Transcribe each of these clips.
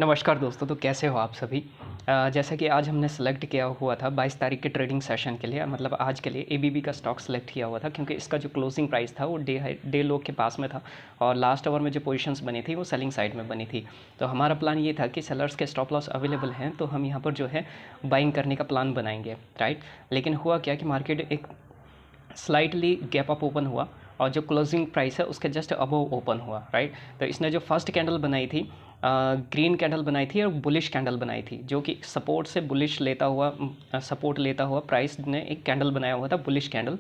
नमस्कार दोस्तों, तो कैसे हो आप सभी। जैसा कि आज हमने सेलेक्ट किया हुआ था 22 तारीख के ट्रेडिंग सेशन के लिए, मतलब आज के लिए एबीबी का स्टॉक सेलेक्ट किया हुआ था, क्योंकि इसका जो क्लोजिंग प्राइस था वो डे लो के पास में था और लास्ट आवर में जो पोजीशंस बनी थी वो सेलिंग साइड में बनी थी। तो हमारा प्लान ये था कि सेलर्स के स्टॉप लॉस अवेलेबल हैं तो हम यहाँ पर जो है बाइंग करने का प्लान बनाएंगे, राइट। लेकिन हुआ क्या कि मार्केट एक स्लाइटली गैप अप ओपन हुआ और जो क्लोजिंग प्राइस है उसके जस्ट अबव ओपन हुआ, राइट। तो इसने जो फर्स्ट कैंडल बनाई थी, ग्रीन कैंडल बनाई थी और बुलिश कैंडल बनाई थी, जो कि सपोर्ट से बुलिश लेता हुआ सपोर्ट लेता हुआ प्राइस ने एक कैंडल बनाया हुआ था, बुलिश कैंडल।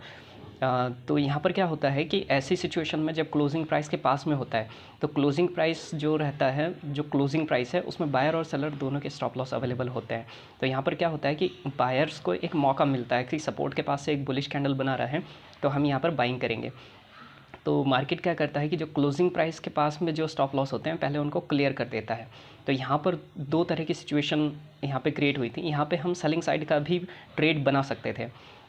तो यहाँ पर क्या होता है कि ऐसी सिचुएशन में जब क्लोजिंग प्राइस के पास में होता है तो क्लोजिंग प्राइस जो रहता है, जो क्लोजिंग प्राइस है उसमें बायर और सेलर दोनों के स्टॉप लॉस अवेलेबल होते हैं। तो यहाँ पर क्या होता है कि बायर्स को एक मौका मिलता है कि सपोर्ट के पास से एक बुलिश कैंडल बना रहा है तो हम यहाँ पर बाइंग करेंगे। तो मार्केट क्या करता है कि जो क्लोजिंग प्राइस के पास में जो स्टॉप लॉस होते हैं पहले उनको क्लियर कर देता है। तो यहाँ पर दो तरह की सिचुएशन यहाँ पे क्रिएट हुई थी। यहाँ पे हम सेलिंग साइड का भी ट्रेड बना सकते थे,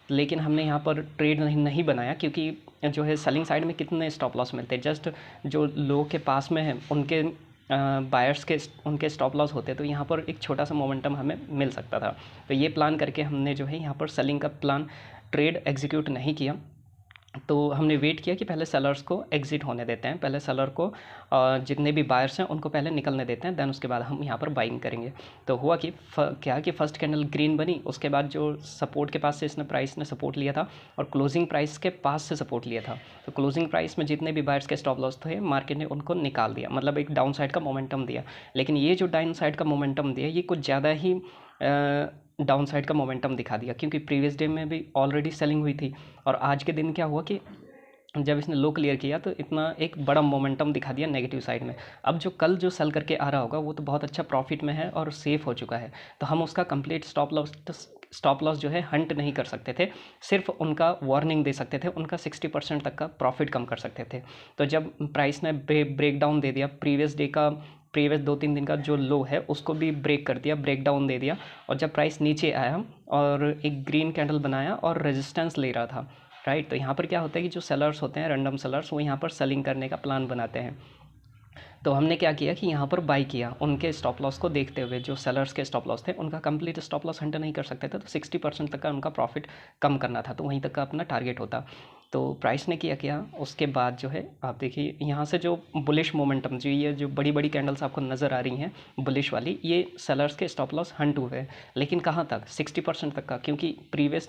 लेकिन हमने यहाँ पर ट्रेड नहीं बनाया, क्योंकि जो है सेलिंग साइड में कितने स्टॉप लॉस मिलते हैं, जस्ट जो लो के पास में है उनके बायर्स के उनके स्टॉप लॉस होते हैं। तो यहाँ पर एक छोटा सा मोमेंटम हमें मिल सकता था। तो ये प्लान करके हमने जो है यहाँ पर सेलिंग का प्लान ट्रेड एग्जीक्यूट नहीं किया। तो हमने वेट किया कि पहले सेलर्स को एग्ज़िट होने देते हैं, पहले सेलर को जितने भी बायर्स हैं उनको पहले निकलने देते हैं, देन उसके बाद हम यहाँ पर बाइंग करेंगे। तो हुआ कि क्या कि फ़र्स्ट कैंडल ग्रीन बनी, उसके बाद जो सपोर्ट के पास से इसने प्राइस ने सपोर्ट लिया था और क्लोजिंग प्राइस के पास से सपोर्ट लिया था। तो क्लोजिंग प्राइस में जितने भी बायर्स के स्टॉप लॉस थे मार्केट ने उनको निकाल दिया, मतलब एक डाउन साइड का मोमेंटम दिया। लेकिन ये जो डाउन साइड का मोमेंटम दिया ये कुछ ज़्यादा ही डाउन साइड का मोमेंटम दिखा दिया, क्योंकि प्रीवियस डे में भी ऑलरेडी सेलिंग हुई थी और आज के दिन क्या हुआ कि जब इसने लो क्लियर किया तो इतना एक बड़ा मोमेंटम दिखा दिया नेगेटिव साइड में। अब जो कल जो सेल करके आ रहा होगा वो तो बहुत अच्छा प्रॉफिट में है और सेफ हो चुका है, तो हम उसका कंप्लीट स्टॉप लॉस जो है हंट नहीं कर सकते थे, सिर्फ उनका वार्निंग दे सकते थे, उनका 60% तक का प्रॉफिट कम कर सकते थे। तो जब प्राइस ने ब्रेक डाउन दे दिया, प्रीवियस 2-3 दिन का जो लो है उसको भी ब्रेक कर दिया, ब्रेक डाउन दे दिया, और जब प्राइस नीचे आया और एक ग्रीन कैंडल बनाया और रेजिस्टेंस ले रहा था, राइट। तो यहाँ पर क्या होता है कि जो सेलर्स होते हैं, रैंडम सेलर्स, वो यहाँ पर सेलिंग करने का प्लान बनाते हैं। तो हमने क्या किया कि यहाँ पर बाई किया उनके स्टॉप लॉस को देखते हुए। जो सेलर्स के स्टॉप लॉस थे उनका कंप्लीट स्टॉप लॉस हंट नहीं कर सकते थे, तो 60% तक का उनका प्रॉफिट कम करना था, तो वहीं तक का अपना टारगेट होता। तो प्राइस ने किया उसके बाद जो है आप देखिए यहाँ से जो बुलिश मोमेंटम, जो ये जो बड़ी बड़ी कैंडल्स आपको नज़र आ रही हैं बुलिश वाली, ये सेलर्स के स्टॉप लॉस हंट हुए हैं। लेकिन कहाँ तक, 60% तक का, क्योंकि प्रीवियस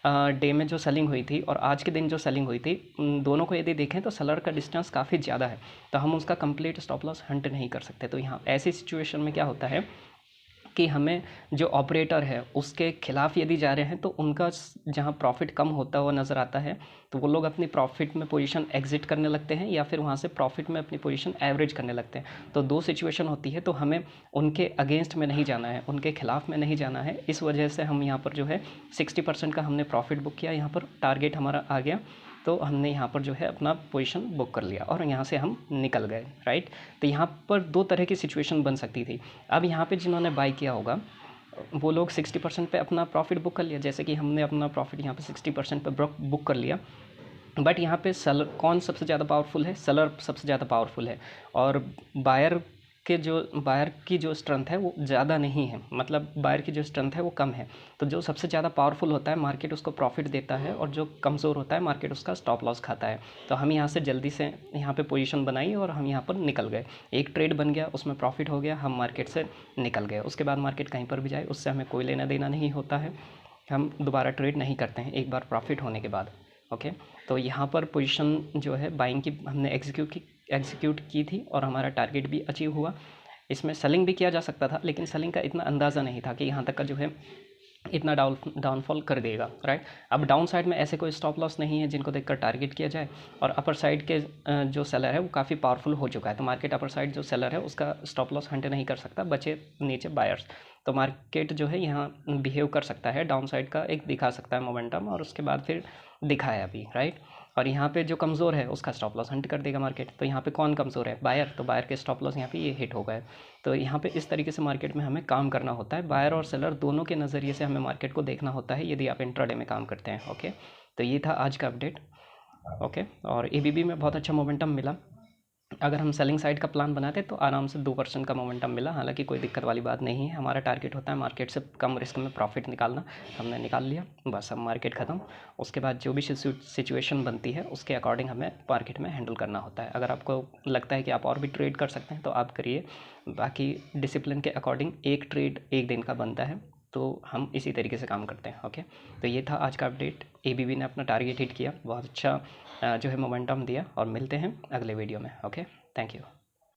डे में जो सेलिंग हुई थी और आज के दिन जो सेलिंग हुई थी, दोनों को यदि देखें तो सेलर का डिस्टेंस काफ़ी ज़्यादा है, तो हम उसका कंप्लीट स्टॉप लॉस हंट नहीं कर सकते। तो यहाँ ऐसी सिचुएशन में क्या होता है कि हमें जो ऑपरेटर है उसके खिलाफ यदि जा रहे हैं तो उनका जहाँ प्रॉफिट कम होता हुआ नज़र आता है तो वो लोग अपनी प्रॉफिट में पोजीशन एग्जिट करने लगते हैं, या फिर वहाँ से प्रॉफिट में अपनी पोजीशन एवरेज करने लगते हैं। तो दो सिचुएशन होती है, तो हमें उनके अगेंस्ट में नहीं जाना है, उनके खिलाफ में नहीं जाना है। इस वजह से हम यहाँ पर जो है 60% का हमने प्रॉफिट बुक किया, यहाँ पर टारगेट हमारा आ गया, तो हमने यहाँ पर जो है अपना पोजीशन बुक कर लिया और यहाँ से हम निकल गए, राइट। तो यहाँ पर दो तरह की सिचुएशन बन सकती थी। अब यहाँ पे जिन्होंने बाई किया होगा वो लोग 60% पे अपना प्रॉफिट बुक कर लिया, जैसे कि हमने अपना प्रॉफिट यहाँ पे 60% पे बुक कर लिया। बट यहाँ पे सेलर कौन सबसे ज़्यादा पावरफुल है, सेलर सबसे ज़्यादा पावरफुल है, और बायर की जो स्ट्रेंथ है वो ज़्यादा नहीं है, मतलब बायर की जो स्ट्रेंथ है वो कम है। तो जो सबसे ज़्यादा पावरफुल होता है मार्केट उसको प्रॉफिट देता है, और जो कमज़ोर होता है मार्केट उसका स्टॉप लॉस खाता है। तो हम यहाँ से जल्दी से यहाँ पे पोजीशन बनाई और हम यहाँ पर निकल गए, एक ट्रेड बन गया, उसमें प्रॉफिट हो गया, हम मार्केट से निकल गए। उसके बाद मार्केट कहीं पर भी जाए उससे हमें कोई लेना देना नहीं होता है, हम दोबारा ट्रेड नहीं करते हैं एक बार प्रॉफिट होने के बाद। ओके, तो यहाँ पर पोजीशन जो है बाइंग की हमने एग्जीक्यूट की थी और हमारा टारगेट भी अचीव हुआ। इसमें सेलिंग भी किया जा सकता था, लेकिन सेलिंग का इतना अंदाज़ा नहीं था कि यहाँ तक का जो है इतना डाउनफॉल कर देगा, राइट। अब डाउन साइड में ऐसे कोई स्टॉप लॉस नहीं है जिनको देखकर टारगेट किया जाए, और अपर साइड के जो सेलर है वो काफ़ी पावरफुल हो चुका है, तो मार्केट अपर साइड जो सेलर है उसका स्टॉप लॉस हंट नहीं कर सकता, बचे नीचे बायर्स। तो मार्केट जो है यहाँ बिहेव कर सकता है, डाउन साइड का एक दिखा सकता है मोमेंटम, और उसके बाद फिर दिखाया अभी, राइट। और यहाँ पे जो कमज़ोर है उसका स्टॉप लॉस हंट कर देगा मार्केट। तो यहाँ पे कौन कमज़ोर है, बायर, तो बायर के स्टॉप लॉस यहाँ पे ये हिट हो गए। तो यहाँ पे इस तरीके से मार्केट में हमें काम करना होता है, बायर और सेलर दोनों के नज़रिए से हमें मार्केट को देखना होता है यदि आप इंट्राडे में काम करते हैं। ओके, तो ये था आज का अपडेट। ओके, और एबीबी में बहुत अच्छा मोमेंटम मिला, अगर हम सेलिंग साइड का प्लान बनाते तो आराम से 2% का मोमेंटम मिला, हालांकि कोई दिक्कत वाली बात नहीं है। हमारा टारगेट होता है मार्केट से कम रिस्क में प्रॉफिट निकालना, हमने निकाल लिया, बस अब मार्केट ख़त्म। उसके बाद जो भी सिचुएशन बनती है उसके अकॉर्डिंग हमें मार्केट में हैंडल करना होता है। अगर आपको लगता है कि आप और भी ट्रेड कर सकते हैं तो आप करिए, बाकी डिसिप्लिन के अकॉर्डिंग एक ट्रेड एक दिन का बनता है, तो हम इसी तरीके से काम करते हैं। ओके, तो ये था आज का अपडेट। एबीबी ने अपना टारगेट हिट किया, बहुत अच्छा जो है मोमेंटम दिया, और मिलते हैं अगले वीडियो में। Okay, thank you.